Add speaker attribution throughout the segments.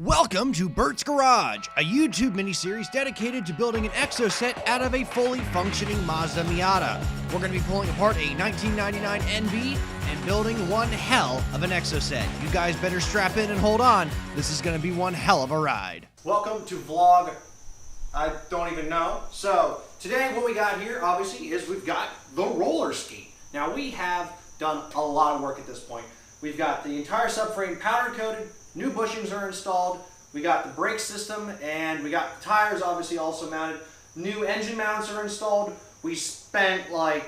Speaker 1: Welcome to Bert's Garage, a YouTube miniseries dedicated to building an Exocet out of a fully functioning Mazda Miata. We're going to be pulling apart a 1999 NV and building one hell of an Exocet. You guys better strap in and hold on. This is going to be one hell of a ride.
Speaker 2: Welcome to vlog, I don't even know. So today what we got here obviously is we've got the roller ski. Now we have done a lot of work at this point. We've got the entire subframe powder coated. New bushings are installed, we got the brake system, and we got the tires obviously also mounted. New engine mounts are installed. We spent like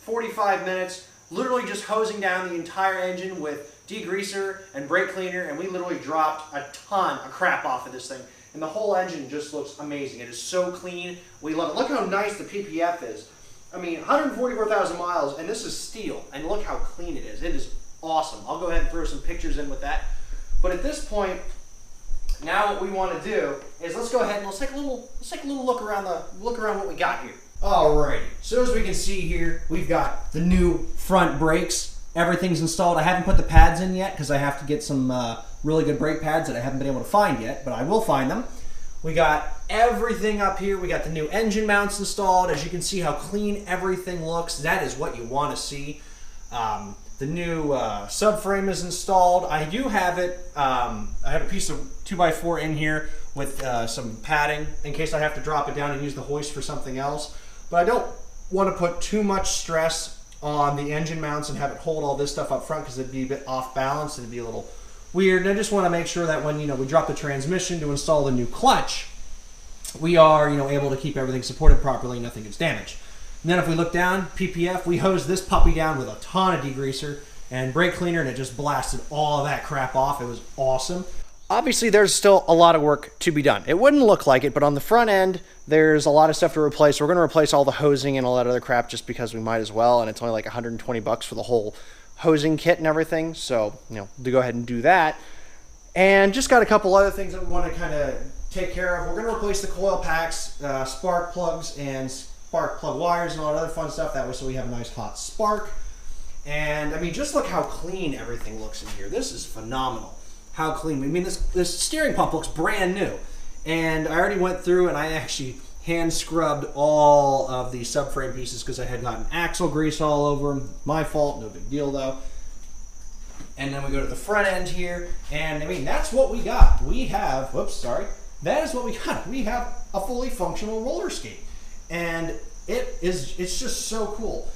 Speaker 2: 45 minutes literally just hosing down the entire engine with degreaser and brake cleaner, and we literally dropped a ton of crap off of this thing. And the whole engine just looks amazing. It is so clean. We love it. Look how nice the PPF is. I mean, 144,000 miles, and this is steel, and look how clean it is. It is awesome. I'll go ahead and throw some pictures in with that. But at this point, now what we want to do is let's go ahead and let's take a little look around what we got here. Alrighty. So as we can see here, we've got the new front brakes. Everything's installed. I haven't put the pads in yet because I have to get some really good brake pads that I haven't been able to find yet, but I will find them. We got everything up here. We got the new engine mounts installed. As you can see how clean everything looks. That is what you want to see. The new subframe is installed. I do have it, I have a piece of 2x4 in here with some padding in case I have to drop it down and use the hoist for something else. But I don't want to put too much stress on the engine mounts and have it hold all this stuff up front because it'd be a bit off balance and it'd be a little weird. And I just want to make sure that when we drop the transmission to install the new clutch, we are able to keep everything supported properly, nothing gets damaged. And then if we look down, PPF, we hosed this puppy down with a ton of degreaser and brake cleaner, and it just blasted all of that crap off. It was awesome. Obviously, there's still a lot of work to be done. It wouldn't look like it, but on the front end, there's a lot of stuff to replace. We're going to replace all the hosing and all that other crap just because we might as well, and it's only like 120 bucks for the whole hosing kit and everything. So, to go ahead and do that. And just got a couple other things that we want to kind of take care of. We're going to replace the coil packs, spark plugs, and spark plug wires and all that other fun stuff that way so we have a nice hot spark. And I mean, just look how clean everything looks in here. This is phenomenal how clean. I mean, this steering pump looks brand new, and I already went through and I actually hand scrubbed all of the subframe pieces because I had gotten axle grease all over them. My fault, no big deal though. And then we go to the front end here, and I mean, that's what we got. We have, that is what we got. We have a fully functional roller skate. And it's just so cool.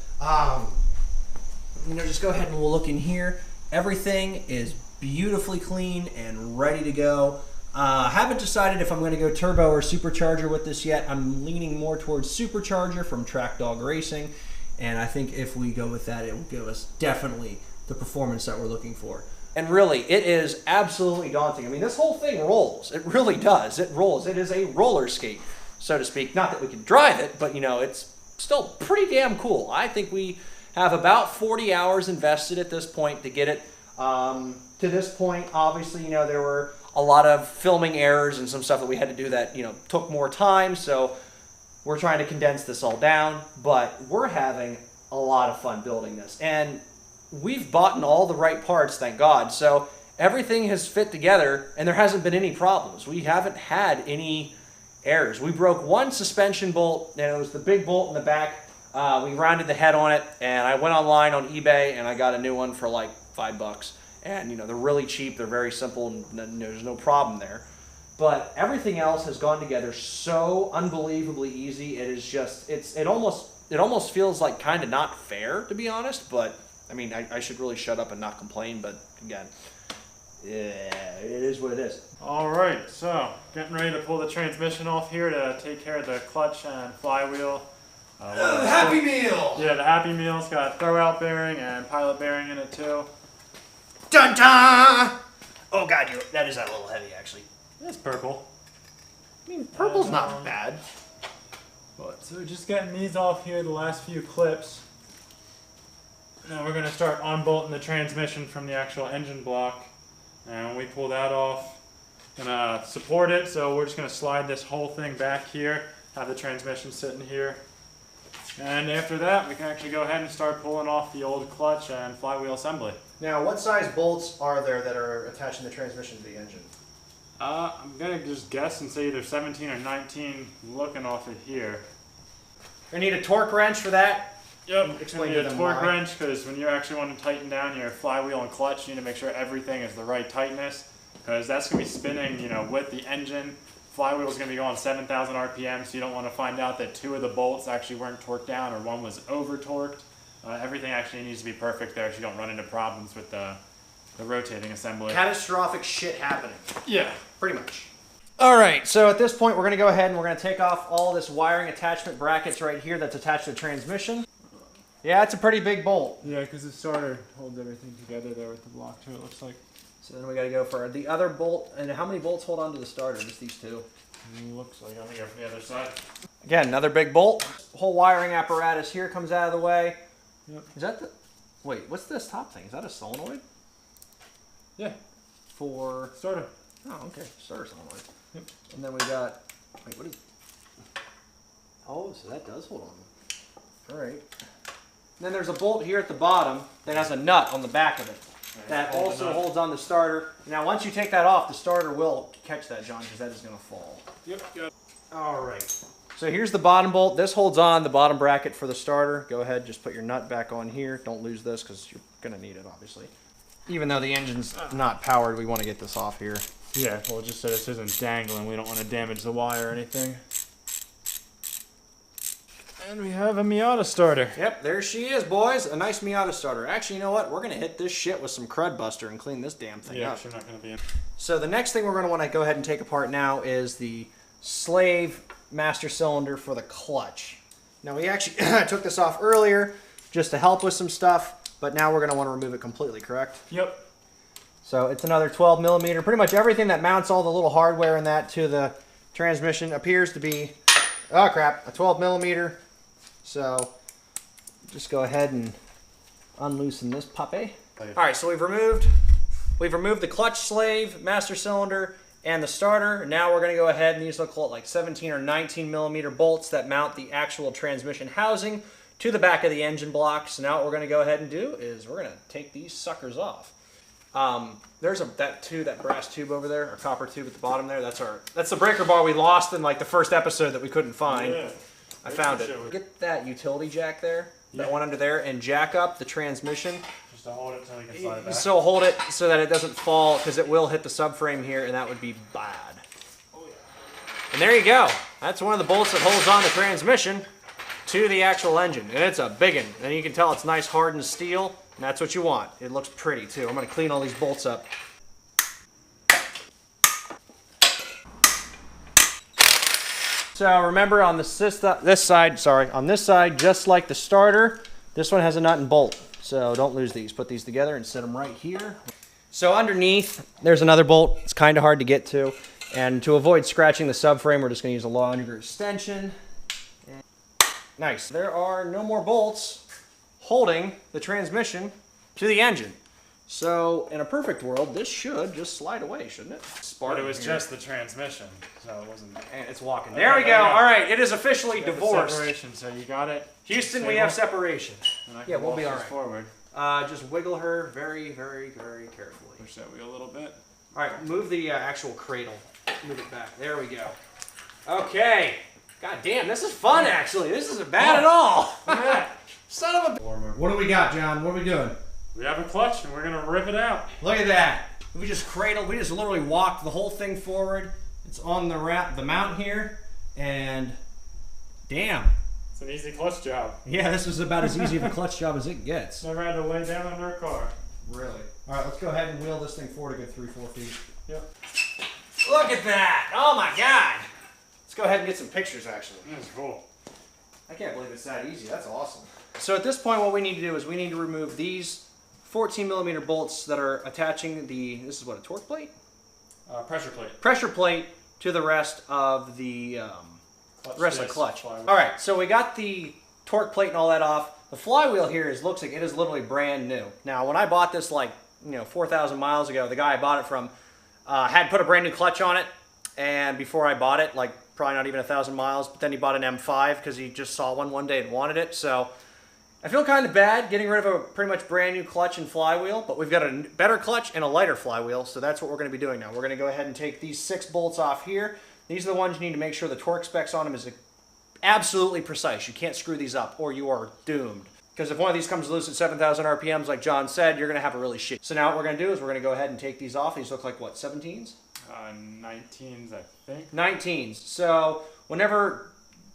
Speaker 2: Just go ahead and we'll look in here. Everything is beautifully clean and ready to go. Haven't decided if I'm going to go turbo or supercharger with this yet. I'm leaning more towards supercharger from Track Dog Racing. And I think if we go with that, it will give us definitely the performance that we're looking for. And really, it is absolutely daunting. I mean, this whole thing rolls. It really does. It rolls. It is a roller skate, so to speak. Not that we can drive it, but it's still pretty damn cool. I think we have about 40 hours invested at this point to get it to this point. Obviously, there were a lot of filming errors and some stuff that we had to do that, took more time. So we're trying to condense this all down, but we're having a lot of fun building this. And we've bought in all the right parts, thank God. So everything has fit together and there hasn't been any problems. We haven't had any errors. We broke one suspension bolt, and it was the big bolt in the back. We rounded the head on it, and I went online on eBay, and I got a new one for like $5. And they're really cheap. They're very simple, and there's no problem there. But everything else has gone together so unbelievably easy. It is just it almost feels like kind of not fair, to be honest. But I mean, I should really shut up and not complain. But again, yeah, it is what it is.
Speaker 3: Alright, so getting ready to pull the transmission off here to take care of the clutch and flywheel.
Speaker 2: The Happy Meal!
Speaker 3: Yeah, the Happy Meal's got a throwout bearing and pilot bearing in it too.
Speaker 2: Dun dun! Oh god, that is a little heavy actually.
Speaker 3: It's purple.
Speaker 2: I mean, purple's not bad.
Speaker 3: But so just getting these off here, the last few clips. Now we're going to start unbolting the transmission from the actual engine block. And when we pull that off, gonna support it, so we're just gonna slide this whole thing back here, have the transmission sitting here. And after that, we can actually go ahead and start pulling off the old clutch and flywheel assembly.
Speaker 2: Now, what size bolts are there that are attaching the transmission to the engine?
Speaker 3: I'm gonna just guess and say either 17 or 19 looking off of here.
Speaker 2: We need a torque wrench for that.
Speaker 3: Yep,
Speaker 2: Explain
Speaker 3: you
Speaker 2: to
Speaker 3: need a
Speaker 2: them
Speaker 3: torque
Speaker 2: why.
Speaker 3: wrench because when you actually want to tighten down your flywheel and clutch, you need to make sure everything is the right tightness because that's going to be spinning, you know, with the engine. Flywheel is going to be going 7,000 RPM, so you don't want to find out that 2 of the bolts actually weren't torqued down or 1 was over torqued. Everything actually needs to be perfect there so you don't run into problems with the rotating assembly.
Speaker 2: Catastrophic shit happening.
Speaker 3: Yeah.
Speaker 2: Pretty much. All right, so at this point, we're going to go ahead and we're going to take off all this wiring attachment brackets right here that's attached to the transmission. Yeah, it's a pretty big bolt.
Speaker 3: Yeah, because the starter holds everything together there with the block too, it looks like.
Speaker 2: So then we got to go for the other bolt. And how many bolts hold on to the starter? Just these 2.
Speaker 3: Looks like I'm going to go from the other side.
Speaker 2: Again, another big bolt. Whole wiring apparatus here comes out of the way.
Speaker 3: Yep.
Speaker 2: Is that the... Wait, what's this top thing? Is that a solenoid?
Speaker 3: Yeah.
Speaker 2: For...
Speaker 3: Starter.
Speaker 2: Oh, okay. Starter solenoid.
Speaker 3: Yep.
Speaker 2: And then we got... Wait, what is... Oh, so that does hold on. All right. And then there's a bolt here at the bottom that has a nut on the back of it. That also holds on the starter. Now, once you take that off, the starter will catch that, John, because that is going to fall.
Speaker 3: Yep. Got
Speaker 2: All right. So here's the bottom bolt. This holds on the bottom bracket for the starter. Go ahead, just put your nut back on here. Don't lose this because you're going to need it, obviously. Even though the engine's not powered, we want to get this off here.
Speaker 3: Yeah, well, just so this isn't dangling, we don't want to damage the wire or anything. And we have a Miata starter.
Speaker 2: Yep, there she is, boys. A nice Miata starter. Actually, you know what? We're going to hit this shit with some crud buster and clean this damn thing up.
Speaker 3: Yeah, not going to be in.
Speaker 2: So the next thing we're going to want to go ahead and take apart now is the slave master cylinder for the clutch. Now we actually took this off earlier just to help with some stuff, but now we're going to want to remove it completely, correct?
Speaker 3: Yep.
Speaker 2: So it's another 12 millimeter. Pretty much everything that mounts all the little hardware in that to the transmission appears to be, oh crap, a 12 millimeter. So just go ahead and unloosen this puppy. All right, so we've removed the clutch slave, master cylinder, and the starter. Now we're going to go ahead and these look like 17 or 19 millimeter bolts that mount the actual transmission housing to the back of the engine block. So now what we're going to go ahead and do is we're going to take these suckers off. There's that brass tube over there, or copper tube at the bottom there. That's the breaker bar we lost in like the first episode that we couldn't find.
Speaker 3: Yeah.
Speaker 2: I found it. Get that utility jack there, that one under there, and jack up the transmission.
Speaker 3: Just to hold it so we can slide it back.
Speaker 2: So hold it so that it doesn't fall, because it will hit the subframe here, and that would be bad.
Speaker 3: Oh, yeah.
Speaker 2: And there you go. That's one of the bolts that holds on the transmission to the actual engine, and it's a big one. And you can tell it's nice hardened steel, and that's what you want. It looks pretty too. I'm going to clean all these bolts up. So remember on this side, just like the starter, this one has a nut and bolt. So don't lose these. Put these together and set them right here. So underneath, there's another bolt. It's kind of hard to get to. And to avoid scratching the subframe, we're just going to use a longer extension. And nice. There are no more bolts holding the transmission to the engine. So in a perfect world, this should just slide away, shouldn't it?
Speaker 3: But it was just the transmission, so it wasn't.
Speaker 2: And it's walking. There we go. All right, it is officially divorced.
Speaker 3: Separation, so you got it.
Speaker 2: Houston, we have separation.
Speaker 3: Yeah,
Speaker 2: we'll be all right.
Speaker 3: Forward.
Speaker 2: Just wiggle her very, very, very carefully.
Speaker 3: Push that wheel a little bit.
Speaker 2: All right, move the actual cradle. Move it back. There we go. Okay. God damn, this is fun, actually. This isn't bad at all. Son of a... What do we got, John? What are we doing?
Speaker 3: We have a clutch, and we're going to rip it out.
Speaker 2: Look at that. We just literally walked the whole thing forward. It's on the mount here, and damn.
Speaker 3: It's an easy clutch job.
Speaker 2: Yeah, this is about as easy of a clutch job as it gets.
Speaker 3: Never had to lay down under a car.
Speaker 2: Really? All right, let's go ahead and wheel this thing forward a good 3-4 feet.
Speaker 3: Yep.
Speaker 2: Look at that! Oh my God! Let's go ahead and get some pictures, actually.
Speaker 3: That's cool.
Speaker 2: I can't believe it's that easy. That's awesome. So at this point, what we need to do is we need to remove these 14 millimeter bolts that are attaching this is what, a torque plate?
Speaker 3: Pressure plate.
Speaker 2: Pressure plate to the rest of the clutch.
Speaker 3: Flywheel.
Speaker 2: All right, so we got the torque plate and all that off. The flywheel here looks like it is literally brand new. Now, when I bought this 4,000 miles ago, the guy I bought it from had put a brand new clutch on it, and before I bought it, probably not even 1,000 miles, but then he bought an M5 because he just saw one day and wanted it. So I feel kind of bad getting rid of a pretty much brand new clutch and flywheel, but we've got a better clutch and a lighter flywheel, so that's what we're going to be doing now. We're going to go ahead and take these 6 bolts off here. These are the ones you need to make sure the torque specs on them is absolutely precise. You can't screw these up or you are doomed. Because if one of these comes loose at 7,000 RPMs, like John said, you're going to have a really shit. So now what we're going to do is we're going to go ahead and take these off. These look like what, 17s?
Speaker 3: 19s, I think.
Speaker 2: 19s. So whenever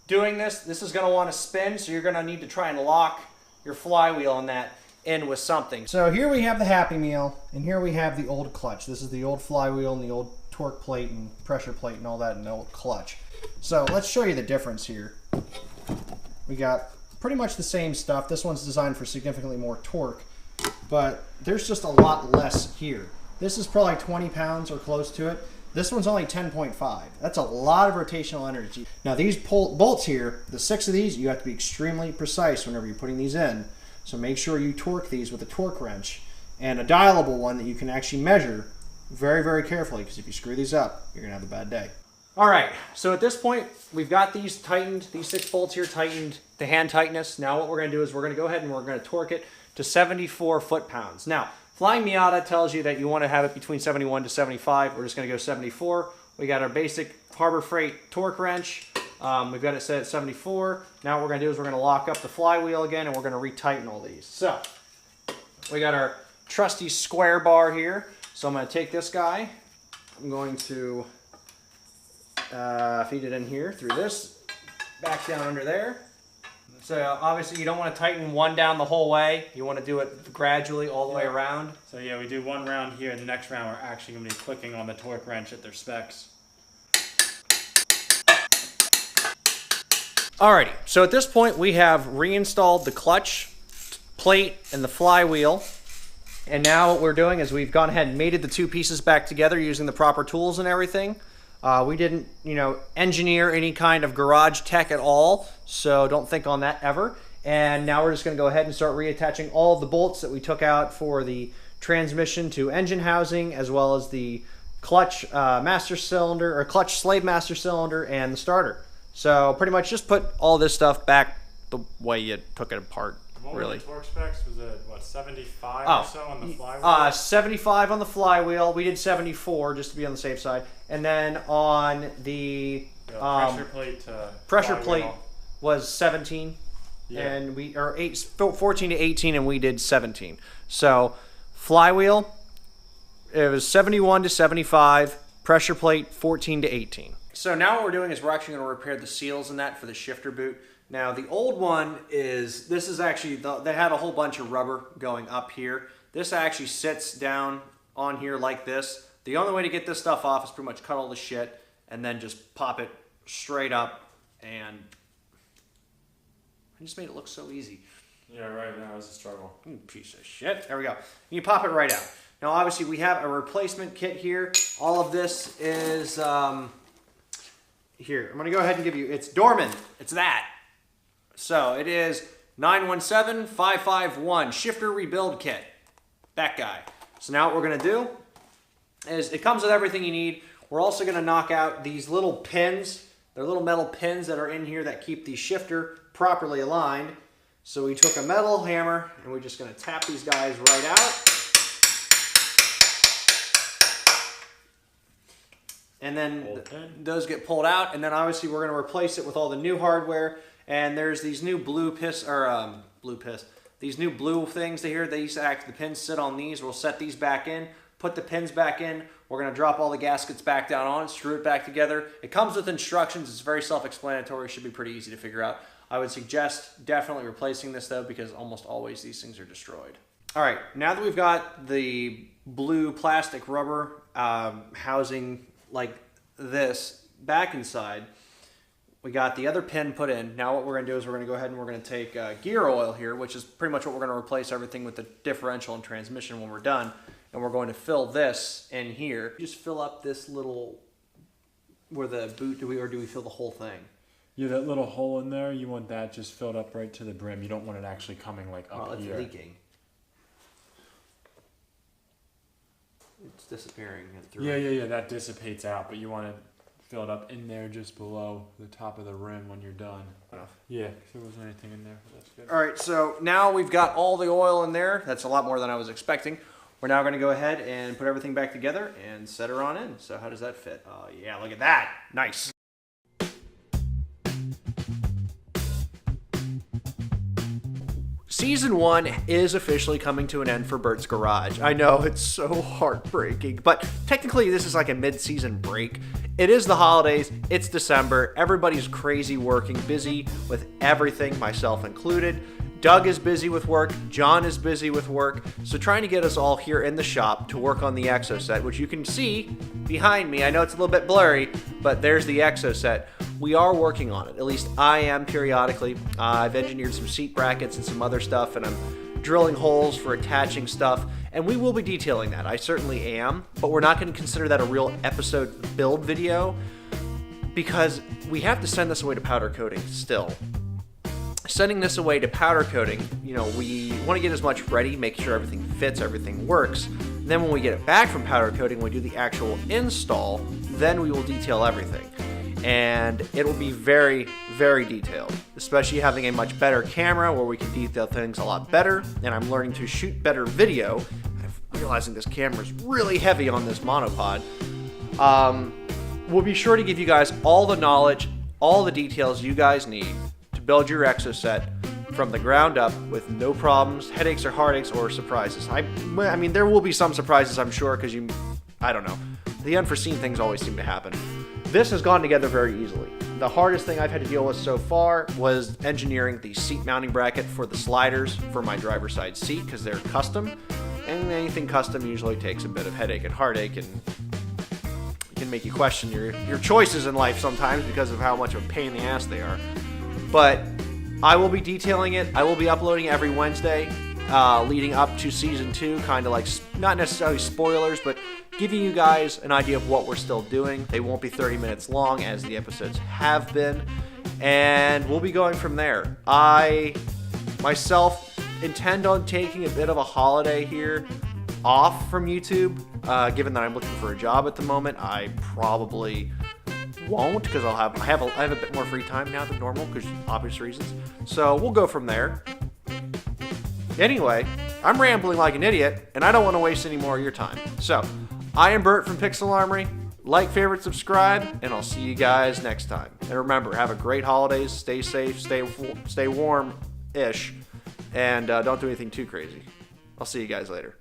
Speaker 2: doing this, this is going to want to spin, so you're going to need to try and lock your flywheel on that end with something. So here we have the Happy Meal, and here we have the old clutch. This is the old flywheel and the old torque plate and pressure plate and all that in the old clutch. So let's show you the difference here. We got pretty much the same stuff. This one's designed for significantly more torque, but there's just a lot less here. This is probably 20 pounds or close to it. This one's only 10.5. That's a lot of rotational energy. Now these bolts here, the 6 of these, you have to be extremely precise whenever you're putting these in. So make sure you torque these with a torque wrench and a dialable one that you can actually measure very, very carefully, because if you screw these up, you're gonna have a bad day. All right, so at this point, we've got these tightened, these 6 bolts here tightened to hand tightness. Now what we're gonna do is we're gonna go ahead and we're gonna torque it to 74 foot-pounds. Now, Flying Miata tells you that you want to have it between 71 to 75. We're just going to go 74. We got our basic Harbor Freight torque wrench. We've got it set at 74. Now what we're going to do is we're going to lock up the flywheel again, and we're going to retighten all these. So we got our trusty square bar here. So I'm going to take this guy. I'm going to feed it in here through this, back down under there. So obviously you don't want to tighten one down the whole way. You want to do it gradually all the way around.
Speaker 3: So yeah, we do one round here, and the next round we're actually going to be clicking on the torque wrench at their specs.
Speaker 2: Alrighty, so at this point we have reinstalled the clutch plate and the flywheel. And now what we're doing is we've gone ahead and mated the 2 pieces back together using the proper tools and everything. We didn't, engineer any kind of garage tech at all, so don't think on that ever. And now we're just going to go ahead and start reattaching all of the bolts that we took out for the transmission to engine housing, as well as the clutch master cylinder, or clutch slave master cylinder, and the starter. So pretty much just put all this stuff back the way you took it apart.
Speaker 3: What
Speaker 2: really.
Speaker 3: were the torque specs? Was it, what, 75 or so on the flywheel?
Speaker 2: 75 on the flywheel. We did 74 just to be on the safe side. And then on the
Speaker 3: pressure
Speaker 2: plate was 17. Yeah. And we 14 to 18, and we did 17. So flywheel, it was 71 to 75. Pressure plate 14 to 18. So now what we're doing is we're actually going to repair the seals in that for the shifter boot. Now the old one this is actually, they had a whole bunch of rubber going up here. This actually sits down on here like this. The only way to get this stuff off is pretty much cut all the shit and then just pop it straight up, and I just made it look so easy.
Speaker 3: Yeah, right now it's a struggle.
Speaker 2: Piece of shit. There we go. You pop it right out. Now obviously we have a replacement kit here. All of this is, here, I'm going to go ahead and give you, it's Dorman. It's that. So it is 917551 shifter rebuild kit. That guy. So now what we're going to do is it comes with everything you need. We're also going to knock out these little pins. They're little metal pins that are in here that keep the shifter properly aligned. So we took a metal hammer and we're just going to tap these guys right out. And then those get pulled out, and then obviously we're going to replace it with all the new hardware. And there's these new these new blue things here. They used to the pins sit on these. We'll set these back in, put the pins back in. We're going to drop all the gaskets back down on it, screw it back together. It comes with instructions. It's very self-explanatory. Should be pretty easy to figure out. I would suggest definitely replacing this though, because almost always these things are destroyed. All right, now that we've got the blue plastic rubber housing like this back inside, we got the other pin put in. Now what we're going to do is we're going to go ahead and we're going to take gear oil here, which is pretty much what we're going to replace everything with the differential and transmission when we're done. And we're going to fill this in here. Just fill up this little, where the boot, do we fill the whole thing?
Speaker 3: Yeah, that little hole in there, you want that just filled up right to the brim. You don't want it actually coming like up here.
Speaker 2: It's leaking. It's disappearing.
Speaker 3: Yeah, that dissipates out, but you want it filled up in there just below the top of the rim when you're done.
Speaker 2: Enough.
Speaker 3: Yeah, 'cause there wasn't anything in there. That's good.
Speaker 2: All right, so now we've got all the oil in there. That's a lot more than I was expecting. We're now going to go ahead and put everything back together and set her on in. So how does that fit? Oh yeah, look at that. Nice. Season 1 is officially coming to an end for Bert's Garage. I know, it's so heartbreaking, but technically this is like a mid-season break. It is the holidays, it's December, everybody's crazy working, busy with everything, myself included. Doug is busy with work, John is busy with work, so trying to get us all here in the shop to work on the Exocet, which you can see behind me. I know it's a little bit blurry, but there's the Exocet. We are working on it, at least I am periodically. I've engineered some seat brackets and some other stuff, and I'm drilling holes for attaching stuff, and we will be detailing that. I certainly am, but we're not going to consider that a real episode build video because we have to send this away to powder coating still. Sending this away to powder coating, you know, we want to get as much ready, make sure everything fits, everything works. And then when we get it back from powder coating, we do the actual install, then we will detail everything. And it will be very, very detailed, especially having a much better camera where we can detail things a lot better. And I'm learning to shoot better video. I'm realizing this camera is really heavy on this monopod. We'll be sure to give you guys all the knowledge, all the details you guys need to build your Exocet from the ground up with no problems, headaches or heartaches or surprises. I mean, there will be some surprises, I'm sure, because I don't know. The unforeseen things always seem to happen. This has gone together very easily. The hardest thing I've had to deal with so far was engineering the seat mounting bracket for the sliders for my driver's side seat because they're custom, and anything custom usually takes a bit of headache and heartache and can make you question your choices in life sometimes because of how much of a pain in the ass they are. But I will be detailing it. I will be uploading every Wednesday leading up to Season 2, kind of like, not necessarily spoilers, but giving you guys an idea of what we're still doing. They won't be 30 minutes long as the episodes have been, and we'll be going from there. I, myself, intend on taking a bit of a holiday here off from YouTube, given that I'm looking for a job at the moment. I probably won't because I have a bit more free time now than normal because obvious reasons. So we'll go from there. Anyway, I'm rambling like an idiot, and I don't want to waste any more of your time. So, I am Bert from Pixel Armory. Like, favorite, subscribe, and I'll see you guys next time. And remember, have a great holidays, stay safe, stay warm-ish, and don't do anything too crazy. I'll see you guys later.